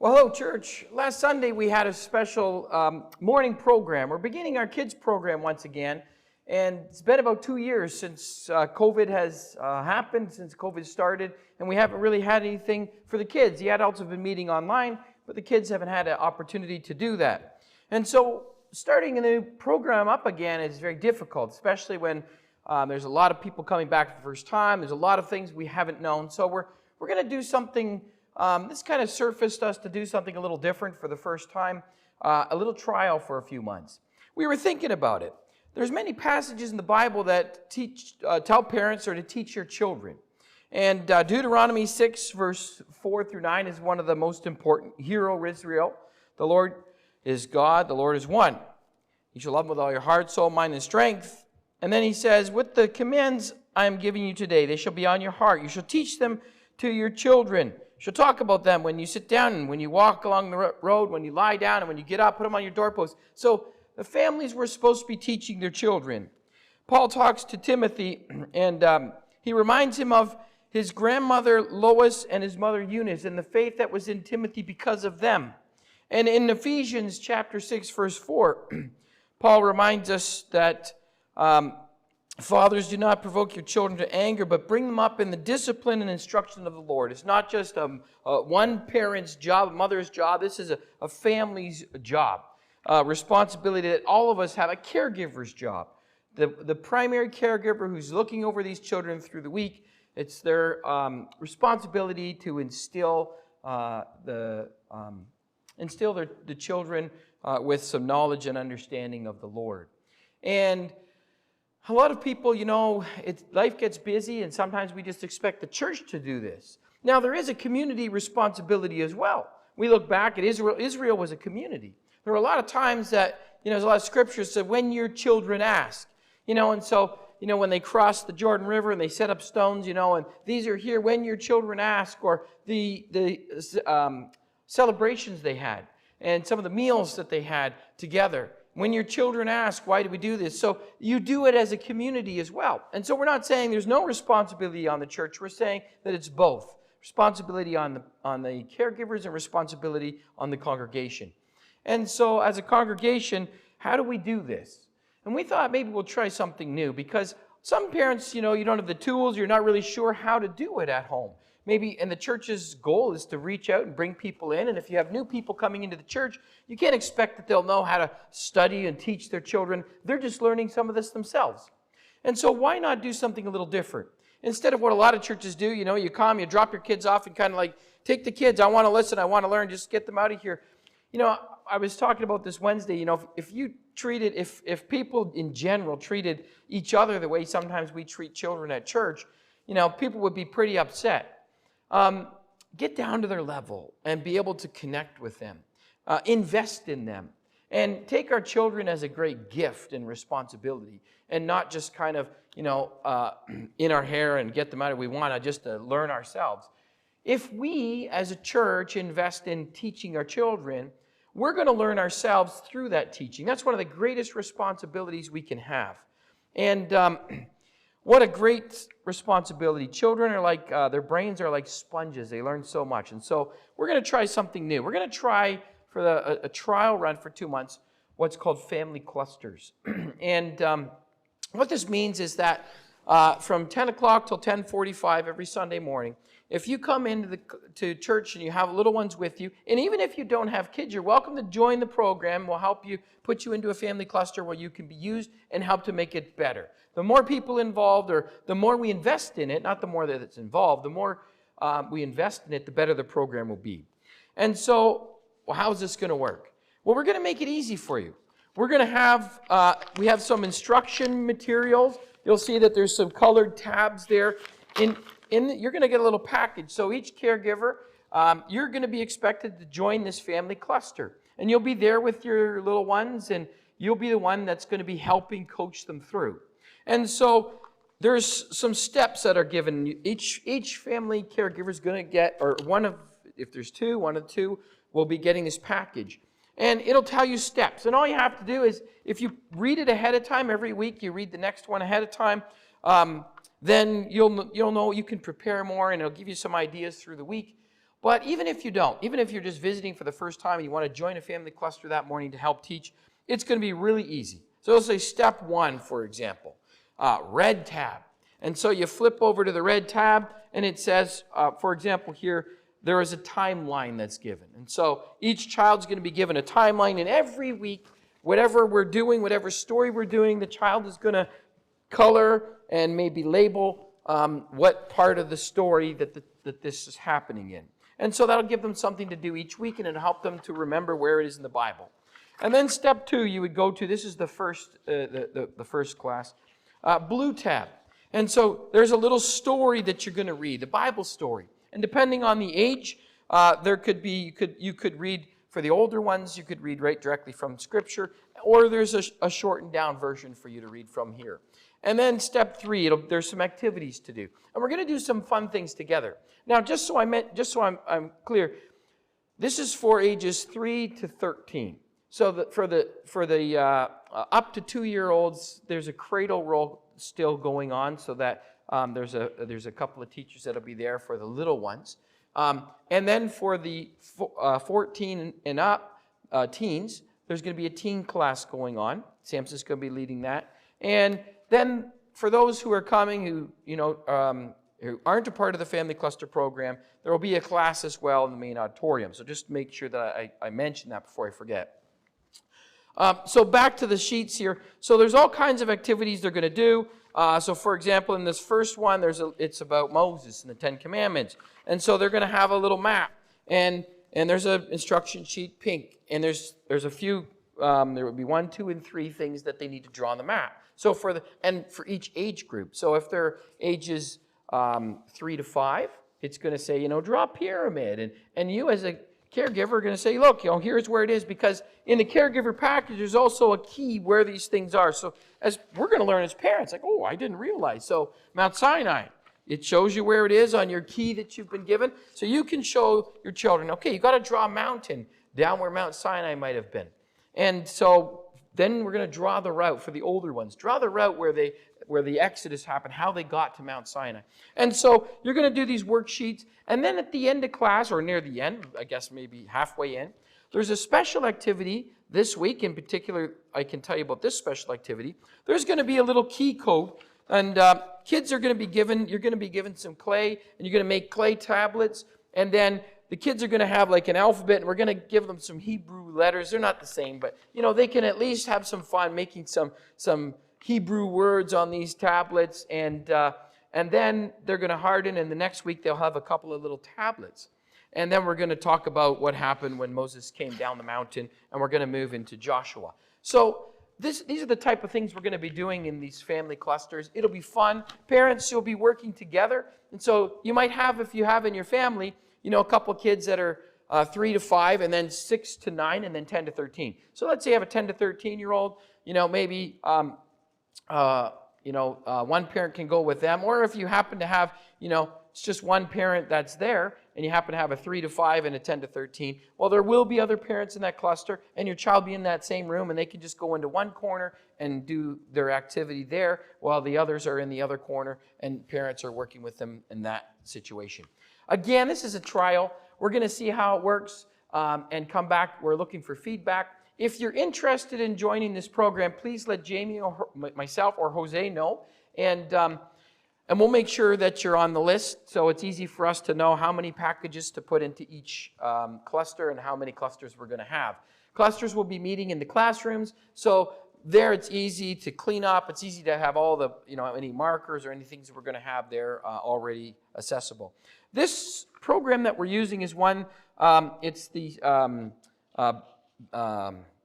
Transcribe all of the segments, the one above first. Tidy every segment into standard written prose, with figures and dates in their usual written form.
Well, hello, church. Last Sunday we had a special morning program. We're beginning our kids program once again, and it's been about 2 years since COVID has happened, since COVID started, and we haven't really had anything for the kids. The adults have been meeting online, but the kids haven't had an opportunity to do that. And so starting a new program up again is very difficult, especially when there's a lot of people coming back for the first time. There's a lot of things we haven't known. So we're going to do something. This kind of surfaced us to do something a little different for the first time, a little trial for a few months. We were thinking about it. There's many passages in the Bible that tell parents or to teach your children. And Deuteronomy 6, verse 4 through 9 is one of the most important. Hear, O Israel, the Lord is God, the Lord is one. You shall love him with all your heart, soul, mind, and strength. And then he says, with the commands I am giving you today, they shall be on your heart. You shall teach them to your children. You shall talk about them when you sit down and when you walk along the road, when you lie down and when you get up, put them on your doorpost. So the families were supposed to be teaching their children. Paul talks to Timothy and he reminds him of his grandmother Lois and his mother Eunice and the faith that was in Timothy because of them. And in Ephesians chapter 6, verse 4, Paul reminds us that fathers, do not provoke your children to anger, but bring them up in the discipline and instruction of the Lord. It's not just one parent's job, a mother's job. This is a family's job, responsibility that all of us have, a caregiver's job. The primary caregiver who's looking over these children through the week, it's their responsibility to instill the children with some knowledge and understanding of the Lord. And a lot of people, life gets busy, and sometimes we just expect the church to do this. Now, there is a community responsibility as well. We look back at Israel. Israel was a community. There were a lot of times that, there's a lot of scriptures that when your children ask, and so, when they crossed the Jordan River and they set up stones, and these are here when your children ask, or the celebrations they had, and some of the meals that they had together. When your children ask, why do we do this? So you do it as a community as well. And so we're not saying there's no responsibility on the church. We're saying that it's both. Responsibility on the caregivers and responsibility on the congregation. And so as a congregation, how do we do this? And we thought maybe we'll try something new because some parents, you don't have the tools. You're not really sure how to do it at home. Maybe, and the church's goal is to reach out and bring people in. And if you have new people coming into the church, you can't expect that they'll know how to study and teach their children. They're just learning some of this themselves. And so why not do something a little different? Instead of what a lot of churches do, you come, you drop your kids off and kind of like, take the kids, I want to listen, I want to learn, just get them out of here. I was talking about this Wednesday, if people in general treated each other the way sometimes we treat children at church, people would be pretty upset. Get down to their level and be able to connect with them. Invest in them. And take our children as a great gift and responsibility. And not just kind of, in our hair and get them out if we want to just to learn ourselves. If we as a church invest in teaching our children, we're going to learn ourselves through that teaching. That's one of the greatest responsibilities we can have. And what a great responsibility. Children are like, their brains are like sponges. They learn so much. And so we're going to try something new. We're going to try for a trial run for 2 months what's called family clusters. And what this means is that from 10 o'clock till 10:45 every Sunday morning, if you come into to church and you have little ones with you, and even if you don't have kids, you're welcome to join the program. We'll help you, put you into a family cluster where you can be used and help to make it better. The more people involved, or the more we invest in it, not the more that it's involved, the more we invest in it, the better the program will be. And so, how is this going to work? Well, we're going to make it easy for you. We're going to have, we have some instruction materials. You'll see that there's some colored tabs there. You're going to get a little package. So each caregiver, you're going to be expected to join this family cluster. And you'll be there with your little ones, and you'll be the one that's going to be helping coach them through. And so there's some steps that are given. Each family caregiver is going to get, if there's two, one of the two will be getting this package. And it'll tell you steps. And all you have to do is, if you read it ahead of time, every week you read the next one ahead of time, then you'll know you can prepare more, and it'll give you some ideas through the week. But even if you don't, even if you're just visiting for the first time and you want to join a family cluster that morning to help teach, it's going to be really easy. So let's say step 1, for example, red tab. And so you flip over to the red tab, and it says, for example, here, there is a timeline that's given. And so each child's going to be given a timeline, and every week, whatever we're doing, whatever story we're doing, the child is going to color and maybe label what part of the story that this is happening in. And so that'll give them something to do each week, and it'll help them to remember where it is in the Bible. And then step 2, you would go to, this is the first class, blue tab. And so there's a little story that you're going to read, the Bible story. And depending on the age, there could be, you could read, for the older ones, you could read right directly from Scripture, or there's a shortened down version for you to read from here. And then step 3, there's some activities to do. And we're going to do some fun things together. Now, just so I'm clear, this is for ages 3 to 13. So for the up to 2-year-olds, there's a cradle roll still going on, so that there's a couple of teachers that'll be there for the little ones. And then for the 14 and up teens, there's going to be a teen class going on. Samson's going to be leading that. And then for those who are coming who aren't a part of the Family Cluster program, there will be a class as well in the main auditorium. So just make sure that I mention that before I forget. So back to the sheets here. So there's all kinds of activities they're going to do. So for example, in this first one, it's about Moses and the 10 Commandments. And so they're going to have a little map. And there's an instruction sheet, pink. And there's a few, there would be 1, 2, and 3 things that they need to draw on the map. So for each age group. So if they're ages 3 to 5, it's going to say, draw a pyramid. And you as a caregiver are going to say, look, here's where it is, because in the caregiver package, there's also a key where these things are. So as we're going to learn as parents, like, oh, I didn't realize. So Mount Sinai, it shows you where it is on your key that you've been given. So you can show your children, okay, you got to draw a mountain down where Mount Sinai might have been. And so then we're going to draw the route for the older ones. Draw the route where the Exodus happened, how they got to Mount Sinai. And so you're going to do these worksheets. And then at the end of class, or near the end, I guess maybe halfway in, there's a special activity this week. In particular, I can tell you about this special activity. There's going to be a little key code. And kids are going to be given, you're going to be given some clay, and you're going to make clay tablets. And then the kids are going to have like an alphabet, and we're going to give them some Hebrew letters. They're not the same, but they can at least have some fun making some Hebrew words on these tablets, and then they're going to harden, and the next week they'll have a couple of little tablets. And then we're going to talk about what happened when Moses came down the mountain, and we're going to move into Joshua. So these are the type of things we're going to be doing in these family clusters. It'll be fun. Parents, you'll be working together. And so you might have, if you have in your family, a couple of kids that are 3 to 5, and then 6 to 9, and then 10 to 13. So let's say you have a 10 to 13-year-old, maybe one parent can go with them. Or if you happen to have, it's just one parent that's there, and you happen to have a 3 to 5 and a 10 to 13, well, there will be other parents in that cluster, and your child be in that same room, and they can just go into one corner and do their activity there, while the others are in the other corner, and parents are working with them in that situation. Again, this is a trial. We're going to see how it works and come back. We're looking for feedback. If you're interested in joining this program, please let Jamie or myself or Jose know, and we'll make sure that you're on the list, so it's easy for us to know how many packages to put into each cluster and how many clusters we're going to have. Clusters will be meeting in the classrooms, so there it's easy to clean up. It's easy to have all the, any markers or anything that we're going to have there already accessible. This program that we're using is one, it's the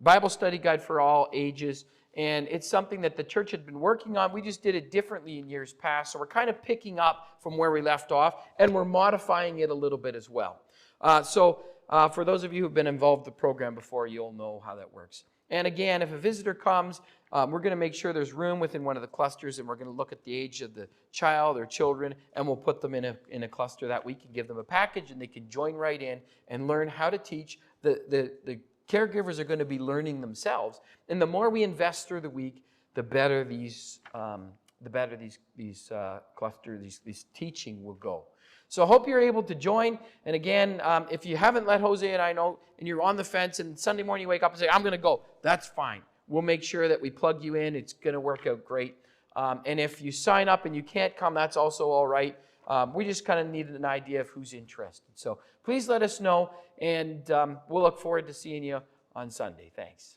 Bible Study Guide for All Ages, and it's something that the church had been working on. We just did it differently in years past, so we're kind of picking up from where we left off, and we're modifying it a little bit as well. For those of you who've been involved in the program before, you'll know how that works. And again, if a visitor comes, we're going to make sure there's room within one of the clusters, and we're going to look at the age of the child or children, and we'll put them in a cluster that week and give them a package, and they can join right in and learn how to teach. The caregivers are going to be learning themselves, and the more we invest through the week, the better these the better these teaching will go. So I hope you're able to join. And again, if you haven't let Jose and I know, and you're on the fence, and Sunday morning you wake up and say, I'm going to go, that's fine. We'll make sure that we plug you in. It's going to work out great. And if you sign up and you can't come, that's also all right. We just kind of need an idea of who's interested. So please let us know, and we'll look forward to seeing you on Sunday. Thanks.